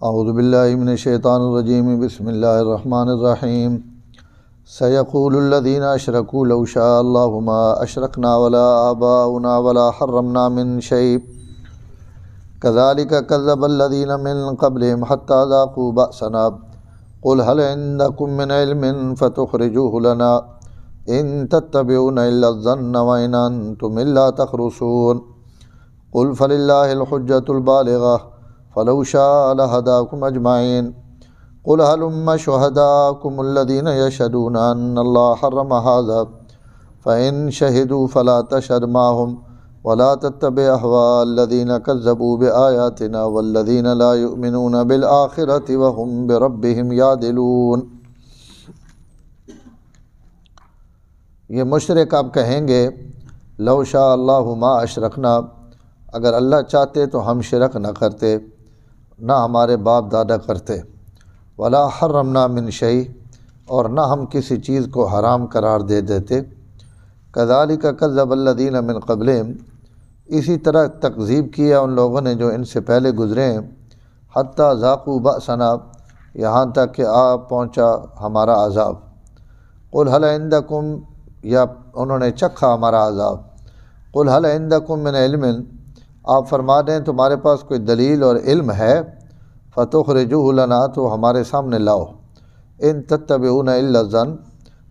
اعوذ باللہ من الشیطان الرجیم بسم اللہ الرحمن الرحیم سیقول الذین اشرکوا لو شاء اللہ ما اشرکنا ولا آباؤنا ولا حرمنا من شیء کذالک کذب الذین من قبلہم حتی ذاقوا بأسنا قل هل عندکم من علم فتخرجوه لنا ان تتبعون الا الظن وان انتم الا تخرصون قل فللہ الحجۃ البالغہ فلو شاء لهداكم اجمعین قل هلم شهداءكم الذين يشهدون ان الله حرم هذا فان شهدوا فلا تشهد معهم ولا تتبع اهواء الذين كذبوا بآياتنا والذين لا يؤمنون بالآخرة وهم بربهم يعدلون۔ یہ مشرک اب کہیں گے لو شاء اللہ ما اشرکنا، اگر اللہ چاہتے تو ہم شرک نہ کرتے، نہ ہمارے باپ دادا کرتے، ولا حرمنا من شیء، اور نہ ہم کسی چیز کو حرام قرار دے دیتے، کذالک کذب الذین من قبلہم، اسی طرح تکذیب کیا ان لوگوں نے جو ان سے پہلے گزرے ہیں، حتی ذاقوا بأسنا، یہاں تک کہ آ پہنچا ہمارا عذاب۔ قل هل عندکم، یا انہوں نے چکھا ہمارا عذاب۔ قل هل عندکم من علم، آپ فرما دیں تمہارے پاس کوئی دلیل اور علم ہے، فتخرجوہ لنا، تو ہمارے سامنے لاؤ۔ ان تتبعون الا الظن،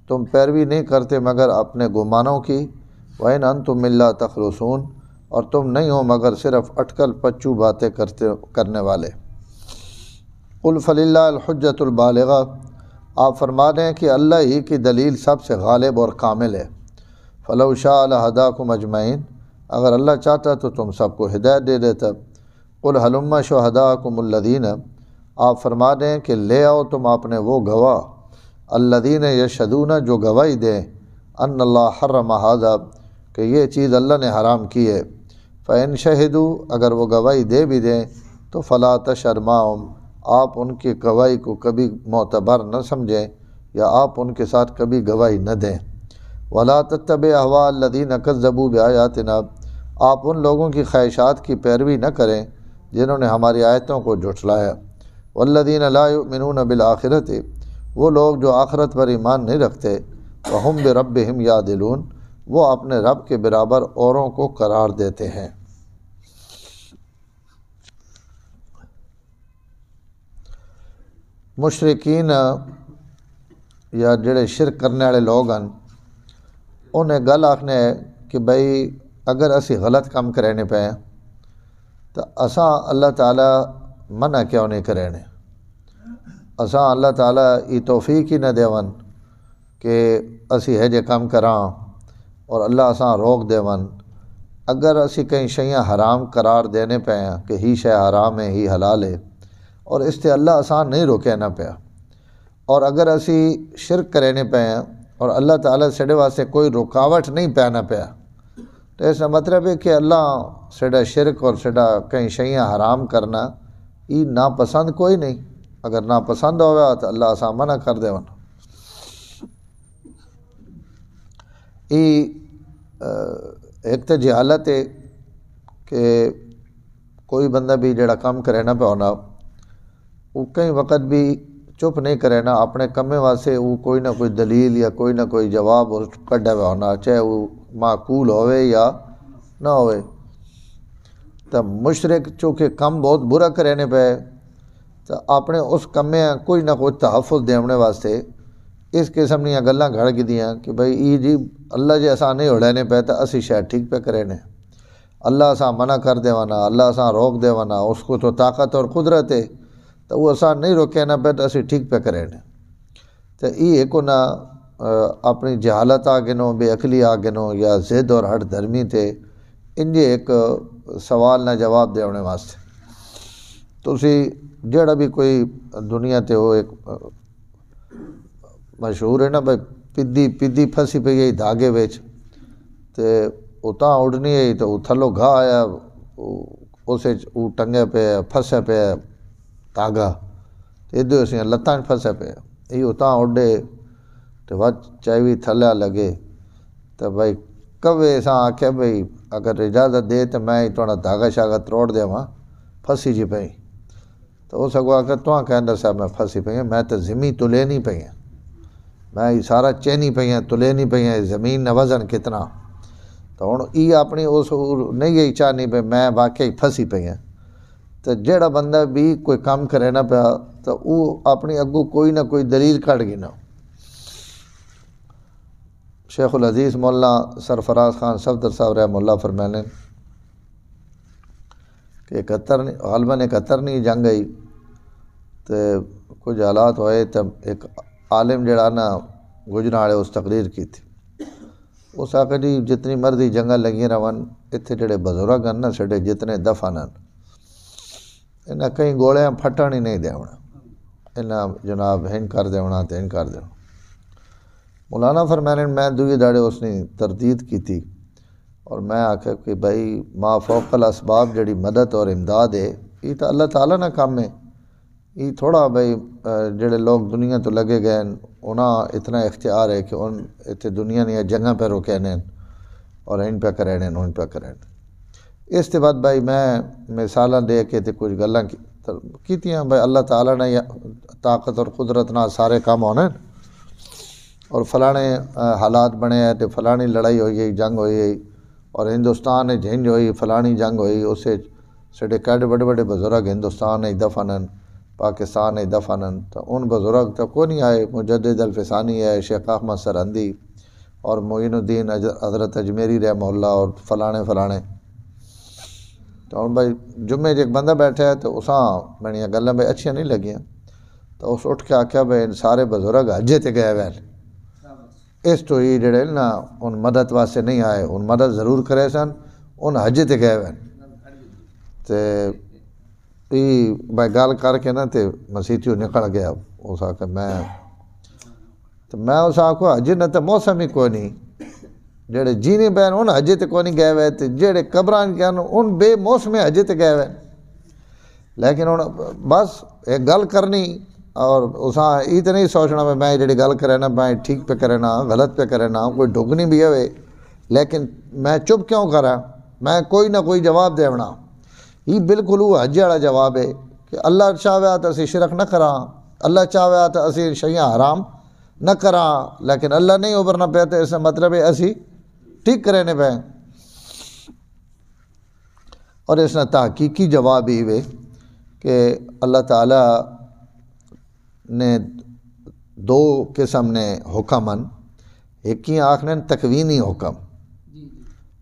تم پیروی نہیں کرتے مگر اپنے گمانوں کی، وان انتم الا تخرصون، اور تم نہیں ہو مگر صرف اٹکل پچو باتیں کرنے والے۔ قل فللہ الحجۃ البالغہ، آپ فرما دیں کہ اللہ ہی کی دلیل سب سے غالب اور کامل ہے۔ فلو شاء لہداکم اجمعین، اگر اللہ چاہتا تو تم سب کو ہدایت دے دیتا۔ قل ہلم شہداءکم الذین، آپ فرما دیں کہ لے آؤ تم اپنے وہ گواہ، الذین یشہدون، جو گواہی دیں، ان اللہ حرم ھذا، کہ یہ چیز اللہ نے حرام کی ہے۔ فإن شہدوا، اگر وہ گواہی دے بھی دیں تو فلا تشہد معہم، آپ ان کی گواہی کو کبھی معتبر نہ سمجھیں یا آپ ان کے ساتھ کبھی گواہی نہ دیں۔ ولا تتبع اهواء الذین کذبوا بآیاتنا، آپ ان لوگوں کی خواہشات کی پیروی نہ کریں جنہوں نے ہماری آیتوں کو جھٹلایا۔ والذین لا یؤمنون بالآخرۃ، وہ لوگ جو آخرت پر ایمان نہیں رکھتے، وہم بربہم یعدلون، وہ اپنے رب کے برابر اوروں کو قرار دیتے ہیں۔ مشرکین یا جڑے شرک کرنے والے لوگ ہیں، انہیں گل آکھنے ہے کہ بھئی اگر اسی غلط کام کرینے پہ تو اساں اللہ تعالیٰ منع کیوں نہیں کرینے، اساں اللہ تعالیٰ یہ توفیق ہی نہ دیون کہ اسی ہے جے کام کراں، اور اللہ اساں روک دیون۔ اگر اسی کہیں شیاں حرام قرار دینے پہ ہیں کہ ہی شے حرام ہے ہی حلال ہے، اور اس سے اللہ آسان نہیں روکے نہ پیا، اور اگر اسی شرک کرینے پہ ہیں اور اللہ تعالیٰ سڑے واسطے کوئی رکاوٹ نہیں پینا پیا، تو اس کا مطلب ہے کہ اللہ سڑا شرک اور سڑا کہیں شیاں حرام کرنا یہ ناپسند کوئی نہیں۔ اگر ناپسند ہوا تو اللہ آسان منع کر دے۔ ایک تو جہالت ہے کہ کوئی بندہ بھی جڑا کام کرے نہ پہ ہونا، وہ کئی وقت بھی چپ نہیں کرے نا، اپنے کمے واسطے وہ کوئی نہ کوئی دلیل یا کوئی نہ کوئی جواب کڈا ہوا ہونا، چاہے وہ معقول ہوئے یا نہ ہوئے۔ تو مشرک چونکہ کم بہت برا کرینے پہ تو اپنے اس کمے کوئی نہ کوئی تحفظ دینے واسطے اس قسم دیا گلاں گھڑ کی دیاں کہ بھئی ای جی اللہ جی اساں نہیں اڑینے پہ تو اسی شاید ٹھیک پہ کرینے، اللہ اساں منع کر دیوانا، اللہ اساں روک دیوانا، اس کو تو طاقت اور قدرت ہے تو وہ آسان نہیں روکے نہ پہ تو اسی ٹھیک پہ کرے نے۔ تو یہ ایک نہ اپنی جہالت آگنوں، بے عقلی آگنوں یا ضد اور ہٹ دھرمی تھے، ان جے ایک سوال نہ جواب دینے واسطے تو اسی جڑا بھی کوئی دنیا تے ہو، ایک مشہور ہے نا بھائی پدی پھنسی پہ گئی دھاگے ویچ تے اتاں اڑنی ہے تو وہ تھلو گھا آیا، اسے وہ ٹنگے پہ پھنسے پہ دھاگا، ادھر اسی لتاں پھنسے پہ یہ اتاں اڈے تو بس چاہیے تھلیا لگے تو بھائی کبے ساں آکھے بھئی اگر اجازت دے تو میں تھوڑا دھاگا شاگا تروڑ دے وہاں پھنسی جی پئی تو اس اگوا کہ تو کہندہ صاحب میں پھنسی پئی ہیں، میں تو زمین تلے نہیں پئی ہیں، میں یہ سارا چینی پئی ہیں تلے نہیں پئی ہیں، زمین نہ وزن کتنا، تو ہن ای اپنی اس نہیں یہی چاہنی پہ میں واقعی پھنسی پئی ہیں۔ تو جیڑا بندہ بھی کوئی کام کرے نہ پیا تو وہ اپنی اگو کوئی نہ کوئی دلیل کٹ گی نا۔ شیخ العزیز مولانا سرفراز خان صفدر صاحب رحمہ اللہ فرمانے کہ 71 جنگ آئی تو کچھ حالات ہوئے، تو ایک عالم جڑا نا گجرا والے اس تقریر کی تھی، اس آخر جی جتنی مرضی جنگاں لگی رہن، اتنے جڑے بزرگ ہیں نا سڈے جتنے دفن ہیں انہیں کہیں گولیاں پھٹن ہی نہیں دیونا، انہیں جناب ہن کر دیونا تو ہن کر دیونا۔ مولانا فرمانے میں دوئی داڑے اس نے تردید کی تھی، اور میں آکھا کہ بھائی ما فوق الاسباب جڑی مدد اور امداد ہے یہ تو اللہ تعالیٰ نہ کام ہے، یہ تھوڑا بھائی جڑے لوگ دنیا تو لگے گئے انہاں اتنا اختیار ہے کہ ان اتنے دنیا نہیں جگہ پہ روکے ہیں اور ان پہ کریں ان پہ کریں۔ اس کے بعد بھائی میں مثالاں دے کے تے کچھ گلاں کیتیاں بھائی اللہ تعالیٰ نے طاقت اور قدرت نہ سارے کام ہونے، اور فلانے حالات بنے ہیں تو فلانی لڑائی ہوئی ہے، جنگ ہوئی ہے، اور ہندوستان جھنج ہوئی، فلانی جنگ ہوئی، اسے سڈے کڈ بڑے بڑے بزرگ ہندوستان دفن، پاکستان دفن، تو ان بزرگ تو کو نہیں آئے، مجدد الفسانی ہے، شیخ احمد سرہندی اور معین الدین حضرت اجمیری رحمہ اللہ اور فلانے۔ تو ہوں بھائی جمعے ایک بندہ بیٹھا ہے تو اساں میری گلاں بھائی اچھیاں نہیں لگیاں، تو اس اٹھ کے آکھیا بھائی ان سارے بزرگ حجے تے گئے ہوئے، اس تو یہ جڑے نا ان مدد واسطے نہیں آئے، ان مدد ضرور کرے سن، ان حج تے گئے ہوئے، تے یہ بھائی گل کر کے نا تے مسیتیوں نکل گیا۔ اس آکھا میں اس آکھو حج نہ تو موسم ہی کوئی نہیں، جڑے جینے بین ان حج تے کوئی نہیں گئے ہوئے، تے جڑے قبران کے ان بے موسم حج تے گئے ہوئے، لیکن بس ایک گل کرنی اور اساں یہ تو نہیں سوچنا میں جڑی گل کرے نا میں ٹھیک پہ کرے نا غلط پہ کرے نا، کوئی ڈھگنی بھی ہوئے لیکن میں چپ کیوں کرا، میں کوئی نہ کوئی جواب دیونا۔ یہ بالکل وہ حج والا جواب ہے کہ اللہ چاہے تو اسی شرک نہ کراں، اللہ چاہے تو اسی شیاں حرام نہ کراں، لیکن اللہ نہیں ابھرنا پیا تو اس کا مطلب ہے اسی ٹھیک کرنے پہ۔ اور اس نے تحقیقی جواب ہی ہوئے کہ اللہ تعالیٰ نے دو قسم نے حکمن، ایک کی آخر تکوینی حکم،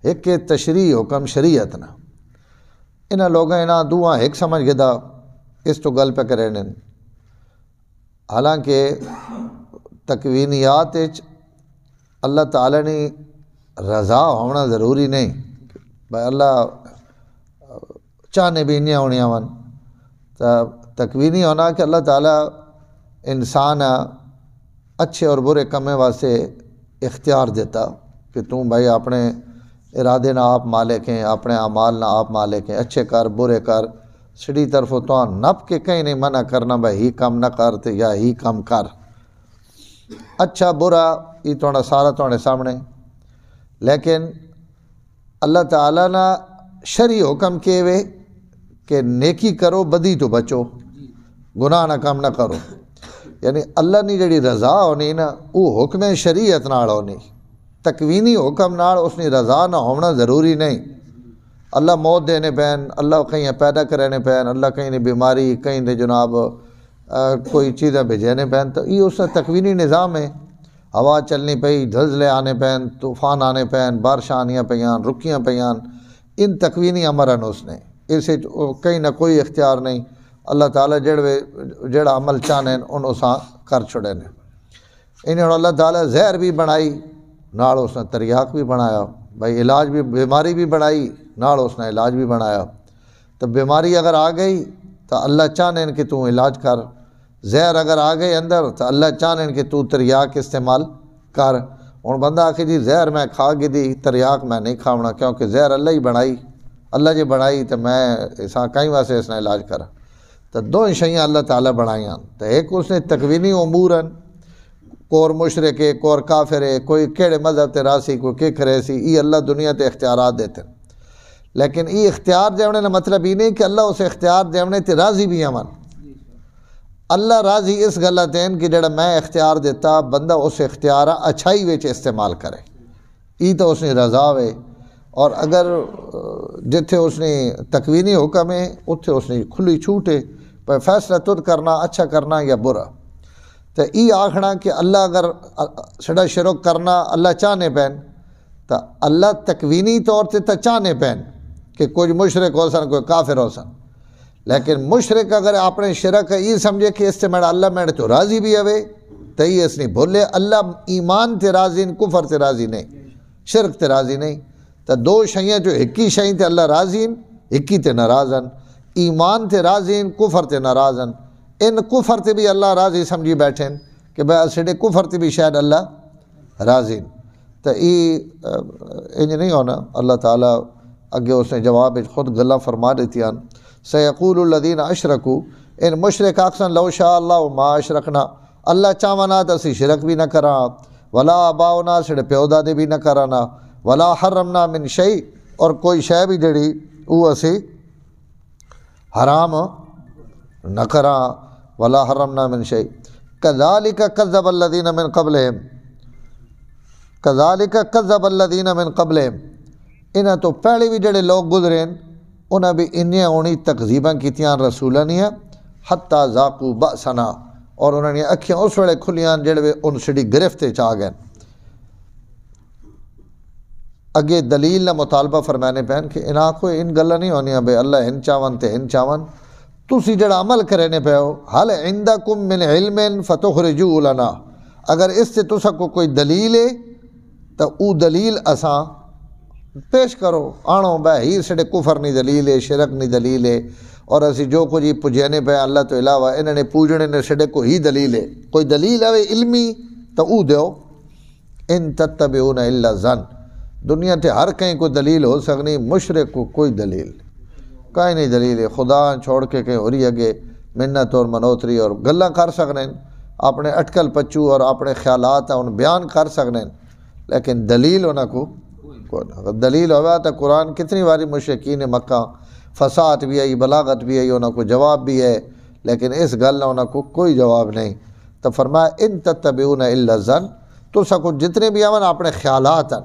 ایک کے تشریعی حکم شریعت نا، انہاں لوگاں انہاں دوہاں ایک سمجھ گدا اس تو گل پہ کرے نے، حالانکہ تکوینیات اللہ تعالیٰ نے رضا ہونا ضروری نہیں، بھائی اللہ چاہنے بھی انہیں ہونیاں ون، تکوینی ہونا کہ اللہ تعالیٰ انسان اچھے اور برے کمے واسطے اختیار دیتا کہ تم بھائی اپنے ارادے نہ آپ مالک ہیں، اپنے اعمال نہ آپ مالک ہیں، اچھے کر برے کر، سڑی طرف تو نپ کے کہیں نہیں منع کرنا بھائی ہی کام نہ کرتے یا ہی کام کر، اچھا برا یہ تھوڑا سارا تھوڑے سامنے۔ لیکن اللہ تعالیٰ نے شرعی حکم کیے ہوئے کہ نیکی کرو بدی تو بچو، گناہ نہ کام نہ کرو، یعنی اللہ نے جڑی رضا ہونی نا وہ حکم شریعت نال ہونی، تکوینی حکم نال اس نے رضا نہ ہونا ضروری نہیں۔ اللہ موت دینے پین، اللہ کہیں پیدا کرنے پین، اللہ کہیں نے بیماری کہیں دے جناب کوئی چیزیں بھیجنے پین، تو یہ اس کا تکوینی نظام ہے۔ ہوا چلنی پئی، زلزلے آنے پین، طوفان آنے پین، بارشیں آنیاں پیاں، رکیاں پیاں، ان تکوینی امرن اس نے، اسے کہیں نہ کوئی اختیار نہیں۔ اللہ تعالیٰ جڑا عمل چاہنے ان اساں کر چھڑے نے۔ انہیں اللہ تعالیٰ زہر بھی بنائی، نال اس نے تریاق بھی بنایا، بھائی علاج بھی، بیماری بھی بنائی، نال اس نے علاج بھی بنایا۔ تو بیماری اگر آ گئی تو اللہ چاہنے کہ تو علاج کر، زہر اگر آ گئی اندر تو اللہ چاہنے کہ تو تریاق استعمال کر۔ اور بندہ آخر جی زہر میں کھا گی دی، تریاق میں نہیں کھاونا، کیونکہ زہر اللہ ہی بنائی، اللہ جی بنائی تو میں اساں کہیں واسطے اس نے علاج کرا۔ تو دو شیاں اللہ تعالیٰ بنائیاں، تو ایک اس نے تکوینی امورن، کور مشرک ہے، کور کافر ہے، کوئی کیڑے مذہب تے راسی، کوئی کے کرے سی، یہ اللہ دنیا تے اختیارات دیتے ہیں۔ لیکن یہ اختیار دیونے نے مطلب یہ نہیں کہ اللہ اسے اختیار دیونے تے راضی بھی ہمن، اللہ راضی اس گل تین کہ جڑا میں اختیار دیتا بندہ اس اختیار اچھائی وچ استعمال کرے، ای تو اس نے رضا ہے۔ اور اگر جتھے اس نے تکوینی حکم ہے اتھے اس نے کھلی چھوٹ ہے، پر فیصلہ تد کرنا اچھا کرنا یا برا۔ تو ای آکھنا کہ اللہ اگر سڑا شرک کرنا اللہ چاہنے پین تو اللہ تکوینی طور تے چاہنے پین کہ کوئی مشرک ہو سن کوئی کافر ہو سن، لیکن مشرک اگر اپنے شرک یہ سمجھے کہ اس سے میرا اللہ میرے تو راضی بھی ہوئے تو یہ اس نہیں بھولے اللہ ایمان تے راضی کفر تے راضی نہیں، شرک تے راضی نہیں۔ تو دو شیئیں جو ایک ہی شیئیں تے اللہ راضی ایک ہی تے ناراضن، ایمان تے راضی کفر تے ناراضن۔ ان کفر تے بھی اللہ راضی سمجھی بیٹھیں کہ بھائی اسڑے کفر تے بھی شاید اللہ راضی۔ تو یہ انج نہیں ہونا۔ اللہ تعالیٰ اگے اس نے جواب خود گلاں فرما دیتی ہیں، سیقول الذین اشرکوا، ان مشرک آکھسن لو شاء اللہ ما اشرکنا، اللہ چاہونا تو اسی شرک بھی نہ کراں، ولا آباؤنا سڑے پیو دادے بھی نہ کرانا، ولا حرمنا من شیء، اور کوئی شے بھی جڑی وہ اسی حرام نہ کراں، ولا حرمنا من شیء کذالک کذب الذین من قبلہم، کذالک کذب الذین من قبلہم، انہاں تو پہلے بھی جڑے لوگ گزرے انہاں بھی انہیں ہونی تکذیباں کیتیاں رسولاں نیاں، حتی ذاقوا بأسنا، اور انہوں نے اکھیاں اس ویلے کھلیاں جڑے ان سڑی گرفت چاہ گئے۔ اگے دلیل نہ مطالبہ فرمانے پہن کہ انہاں کوئی ان گلہ نہیں ہونیاں بے اللہ ان چاون تے ان چاون، تسی جڑا عمل کرنے پہ ہو، حل عندکم من علم فتخرجوا لنا، اگر اس سے تسا کو کوئی دلیل ہے تو او دلیل اساں پیش کرو، آنو بے ہی سڑے کفر نہیں دلیل ہے، شرک نہیں دلیل ہے، اور اسی جو کچھ ہی پجینے پہ اللہ تو علاوہ انہوں نے پوجنے نے سڑے کو ہی دلیل ہے، کوئی دلیل ہے علمی تو او دیو۔ ان تتبعون الا ظن، دنیا تے ہر کہیں کوئی دلیل ہو سکنی، مشرک کو کوئی دلیل کہیں نہیں دلیل ہے، خدا چھوڑ کے کہیں ہو رہی اگے منت اور منوتری اور گلاں کر سکنے، اپنے اٹکل پچو اور اپنے خیالات ان بیان کر سکنے، لیکن دلیل ہونا کو اگر دلیل ہوا تو قرآن کتنی باری مشرکین مکہ فساد بھی آئی، بلاغت بھی آئی، انہوں کو جواب بھی ہے، لیکن اس گل نہ انہوں کو کوئی جواب نہیں۔ تو فرمایا ان تتبعون الا الظن، تو سکو جتنے بھی آمن اپنے خیالات ہیں،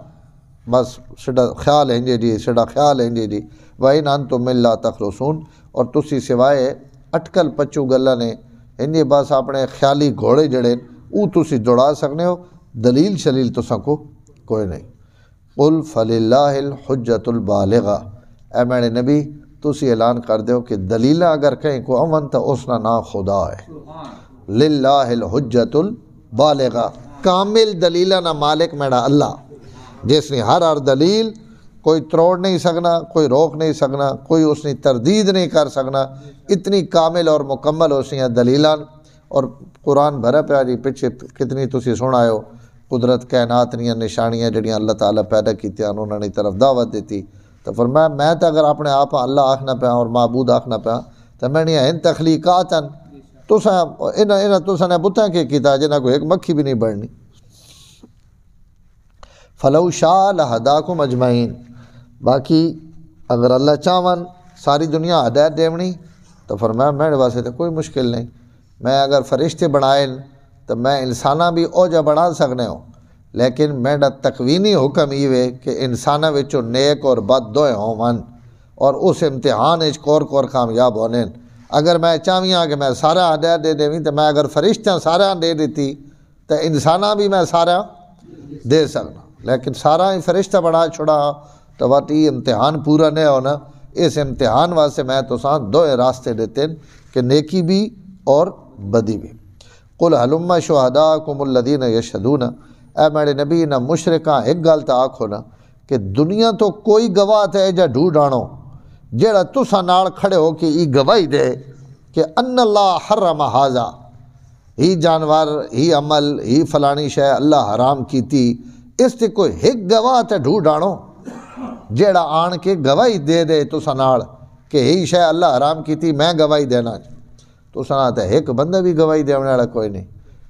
بس سڑا خیال ہیں جی، سڑا خیال ہیں جی، وَإِنْ أَنْتُمْ إِلَّا تَخْرُصُونَ، اور تسی سوائے اٹکل پچو گلہ نے انجی بس اپنے خیالی گھوڑے جڑے او تسی دوڑا سکنے ہو، دلیل شلیل تو سکو کوئی نہیں۔ قُلْ فَلِلَّهِ الْحُجَّةُ الْبَالِغَةُ، اے میرے نبی تسی اعلان کر دیو کہ دلیلہ اگر کہیں کو امن تو اس نا نا خدا ہے، للہ الحجۃ البالغہ، کامل دلیلہ نا مالک میرا اللہ، جس نے ہر دلیل کوئی تروڑ نہیں سکنا، کوئی روک نہیں سکنا، کوئی اس نے تردید نہیں کر سکنا، اتنی کامل اور مکمل اس نے دلیلان۔ اور قرآن بھرا پیا جی پچھے کتنی تسی سنا ہو قدرت کائنات نیاں نشانیاں جڑیاں اللہ تعالیٰ پیدا کیتیاں انہوں نے طرف دعوت دیتی۔ تو فرمایا میں تو اگر اپنے آپ اللہ آکھنا پیا اور معبود آکھنا پیا تو میں نہیں ان تخلیقات ہیں، تساں نے بتاں کے کیتا جنہاں کو ایک مکھی بھی نہیں بڑھنی۔ فلو شاء لہداکم اجمعین، باقی اگر اللہ چاہون ساری دنیا ہدایت دیونی تو فرمایا میرے واسطے تو کوئی مشکل نہیں، میں اگر فرشتے بنائیں تو میں انسانہ بھی اوجہ بنا سکنے ہوں، لیکن میرا تکوینی حکم یہ ہے کہ انسانہ وچوں نیک اور بد دوئے ہوں اور اس امتحان اچ کور کامیاب ہونے۔ اگر میں چاہیاں کہ میں سارا ہدایت دے دیویں تو میں اگر فرشتیاں سارا دے دیتی تو انسانہ بھی میں سارا دے سکنا، لیکن سارا ہی فرشتہ بنا چھڑا تو بات یہ امتحان پورا نہیں ہونا۔ اس امتحان واسطے میں تو ساتھ دو راستے دیتے ہیں کہ نیکی بھی اور بدی بھی۔ قل ہلم شہداکم الذین یشہدون، اے میرے نبی نہ مشرکاں ایک گل تا آکھو نا کہ دنیا تو کوئی گواہ تے جا ڈھونڈ آنو جیڑا تساں نال کھڑے ہو کہ ای گواہی دے کہ ان اللہ حرم ھذا، ہی جانور ہی عمل ہی فلانی شے اللہ حرام کیتی، اس تے کوئی ایک گواہ تے ڈھونڈ آنو جیڑا آن کے گواہی دے دے تساں نال کہ ہی شے اللہ حرام کیتی میں گواہی دینا۔ تساں تے ایک بندہ بھی گواہی دینے والا کوئی نہیں،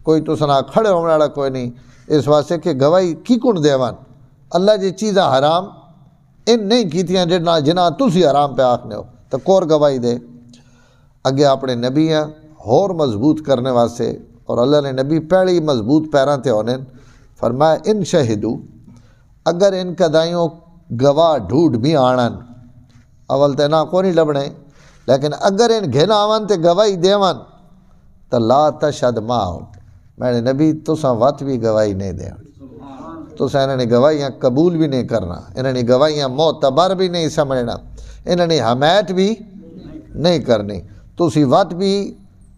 کوئی تساں کھڑے ہونے والا کوئی نہیں، اس واسطے کہ گواہی کی کن دیوان اللہ جی چیزاں حرام ان نہیں کیتیاں جنہاں تسی حرام پہ آکھنے ہو تو کور گواہی دے۔ اگے اپنے نبی ہیں ہور مضبوط کرنے واسطے، اور اللہ نے نبی پہلی مضبوط پیراں تے ہونے، فرمایا ان شہدو، اگر ان کدائیوں گواہ ڈھوٹ بھی آنن، اول تے نہ کو نہیں لبنے، لیکن اگر ان گھن آون تے گواہی دیون تو لا تشہد معہم، میں نے نبی تساں وت بھی گواہی نہیں دے، تساں انہاں نے گواہیاں قبول بھی نہیں کرنا، انہاں نے گواہیاں معتبر بھی نہیں سمجھنا، انہاں نے حمایت بھی نہیں کرنی، تسی وت بھی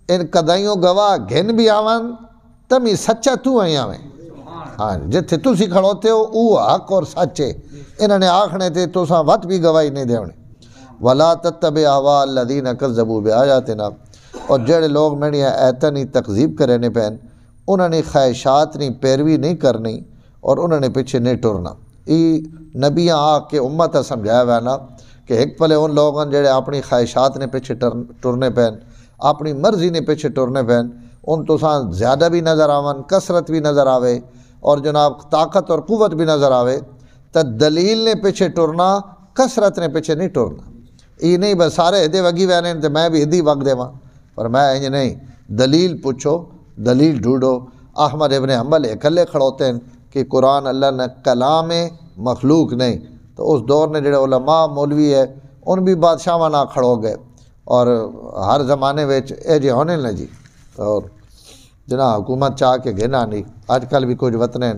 ان کدائیوں گواہ گھن بھی آون تمی سچا تو آیا میں، ہاں جتھے تسی کھڑوتے ہو او حق اور سچے، انہاں نے آکھنے تے تساں وت بھی گواہی نہیں دیونے۔ وَلَا تَتَّبِعْ أَهْوَاءَ الَّذِينَ كَذَّبُوا بِآيَاتِنَا، اور جڑے لوگ میری آیتاں نہیں تکذیب کرنے پین، انہوں نے خواہشات نہیں پیروی نہیں کرنی اور انہوں نے پیچھے نہیں ٹرنا۔ یہ نبیاں آ کے امت سمجھایا ہوا نا کہ ایک پلے ان لوگوں جڑے اپنی خواہشات نے پیچھے ٹرنے پین، اپنی مرضی نے پیچھے ٹرنے پین، ان تو ساں زیادہ بھی نظر آون، کثرت بھی نظر آوے، اور جناب طاقت اور قوت بھی نظر آوے، تو دلیل نے پیچھے ٹرنا، کثرت نے پیچھے نہیں ٹرنا۔ یہ نہیں بس سارے ہدے وگی وینے تو میں بھی ہدی وگ دے پر میں انج نہیں، دلیل پوچھو، دلیل ڈھونڈو۔ احمد ابن حنبل اکلے کھڑوتے ہیں کہ قرآن اللہ نے کلام مخلوق نہیں، تو اس دور نے جڑے علماء مولوی ہے ان بھی بادشاہ نہ کھڑو گئے، اور ہر زمانے وچ اے جے ہونے نا جی، اور جناح حکومت چاہ کے گھنا نہیں، اج کل بھی کچھ وطن ہیں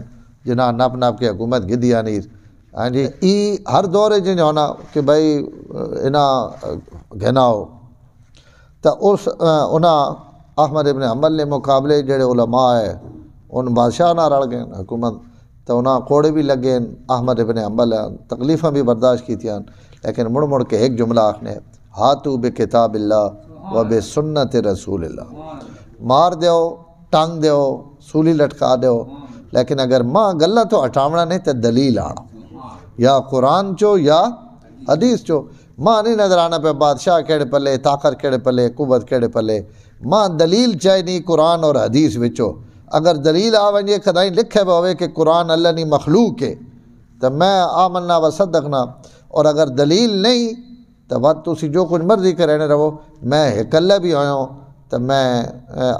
جناح نپ نپ کے حکومت گدیا نہیں، ہاں جی ای ہر دور جو ہونا کہ بھائی انہاں گھنا ہو، تو اس انہاں احمد ابن حنبل نے مقابلے جڑے علماء ہے ان بادشاہ نہ رل گئے حکومت، تو انہاں کوڑے بھی لگے، احمد ابن حنبل تکلیفاں بھی برداشت کی تھیاں، لیکن مڑ مڑ کے ایک جملہ آخنے، ہاتھو بکتاب اللہ و بسنت رسول اللہ، مار دیو، ٹانگ دیو، سولی لٹکا دیو، لیکن اگر ماں گلہ تو ہٹاونا نہیں تو دلیل آنا، یا قرآن چو یا حدیث چو، ماں نہیں نظر آنا پہ بادشاہ کیڑے پلے، طاقت کیڑے پلے، قوت کیڑے پلے، ماں دلیل چاہی نہیں قرآن اور حدیث وچو۔ اگر دلیل آونجے کدائیں لکھے ہوئے کہ قرآن اللہ نہیں مخلوق ہے تو میں آمنا و صدقنا، اور اگر دلیل نہیں تو بات تسی جو کچھ مرضی کرنے رہو، میں اکلے بھی آیا ہوں تو میں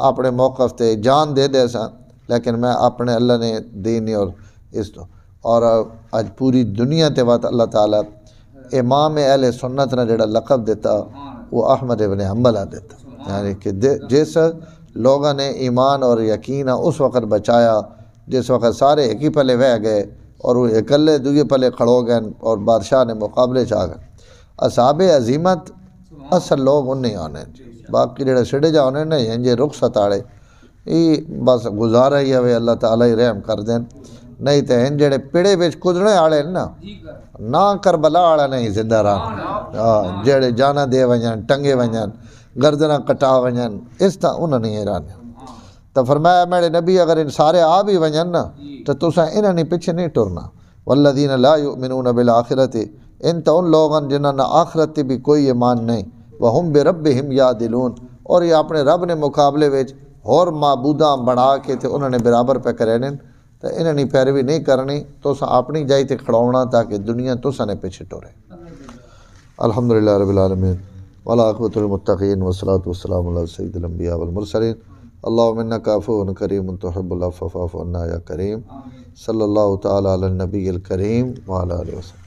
اپنے موقف تے جان دے دے سا، لیکن میں اپنے اللہ نے دینی اور اس تو، اور اج پوری دنیا تے بات اللہ تعالیٰ امام اہل سنت نے جڑا لقب دیتا وہ احمد ابن حنبل دیتا، یعنی کہ جس لوگوں نے ایمان اور یقین اس وقت بچایا جس وقت سارے ایک ہی پلے وہ گئے اور وہ اکلے دوئے پلے کھڑو گئے اور بادشاہ نے مقابلے چاہ گئے۔ اصحاب عظیمت اصل لوگ انہیں آنے، باقی جڑے سڑے جا ہونے نے یہ رخصت آڑے، یہ بس گزارا ہی ہوئے اللہ تعالیٰ ہی رحم کر دیں، نہیں تو ہن جڑے پیڑے بچ کدنے آڑے نا کربلا آڑا نہیں زندہ رہا، جڑے جانا دے ونجن، ٹنگے ونجن، گردنہ کٹا ونجن، اس طرح انہوں نے رانے۔ تو فرمایا میرے نبی اگر ان سارے آ بھی ونجن نا تو تساں انہوں نے پیچھے نہیں ٹرنا۔ والذین لا یؤمنون بالآخرۃ، ان تو ان لوگوں جنہوں نے آخرت بھی کوئی ایمان نہیں، وہم بربہم یعدلون، اور یہ اپنے رب نے مقابلے وچ اور معبوداں بنا کے تھے انہوں نے برابر پہ کرنے، تو انہوں نے پیروی نہیں کرنی، تو اپنی جائی تے کھڑونا تاکہ دنیا تو نے پیچھے ٹورے۔ الحمدللہ رب العالمین والعاقبۃ للمتقین والصلاۃ والسلام علی سید الانبیاء والمرسلین، اللہم انک عفو کریم تحب العفو فاعف عنا یا کریم، صلی اللہ تعالی علی النبی الکریم وعلی آلہ وسلم۔